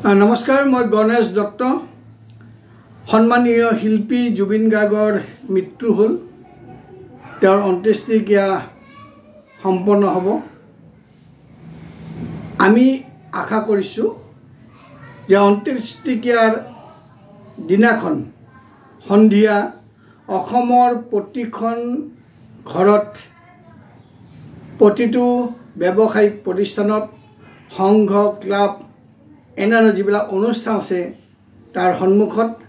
नमस्कार मैं गणेश दत्त सम्मानीय शिल्पी जुबिन गार्गर मृत्यु हल 29 सम्पन्न हब आमी आशा करिछु जे 29 दिनाखन सन्धिया अखमर प्रतिखन घरत प्रतिटो व्यावसायिक प्रतिष्ठानत संघ क्लाब एनानो जिबिलाक अनुष्ठान आछे तार सन्मुखत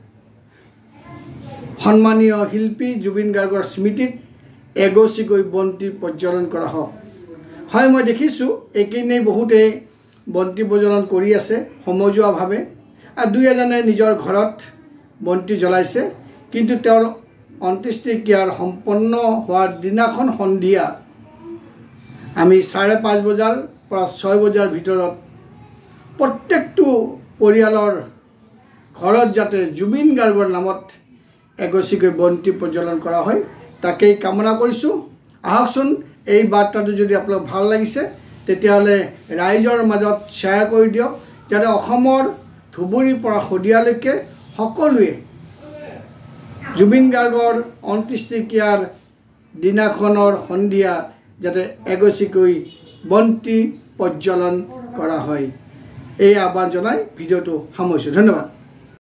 सम्मानीय शिल्पी जुबिन गार्गर स्मृतित एगचिकै बन्ती प्रज्वलन करा हय मैं देखिছোঁ एकेदिने बहुते बन्ती प्रज्वलन करि आछे समजुआ भावे और दुई एजने निजर घरत बन्ती जलाइছে किन्तु तेर 29 सम्पन्न होवार दिनाखन सन्धिया आमी 5:30 बजार पर 6 बजार भितरत प्रत्येकटो परियालर घरत जाते जुबिन गार्गर नामत एगचिकै बन्ती प्रज्वलन करा हय ताके कामना करिছোঁ। आहकचोन এই বাৰ্তাটো যদি আপোনাক ভাল লাগিছে তেতিয়াহ'লে ৰাইজৰ মাজত শ্বেয়াৰ কৰি দিয়ক যাতে অসমৰ ধুবুৰীৰ পৰা শদিয়ালৈকে সকলোৱে जुबिन गार्गर 29 दिनाखনৰ সন্ধিয়া যাতে এগচিকৈ বন্তি প্ৰজ্বলন কৰা হয় এই আহ্বান জনাই ভিডিঅ'টো সামৰিছোঁ। ধন্যবাদ।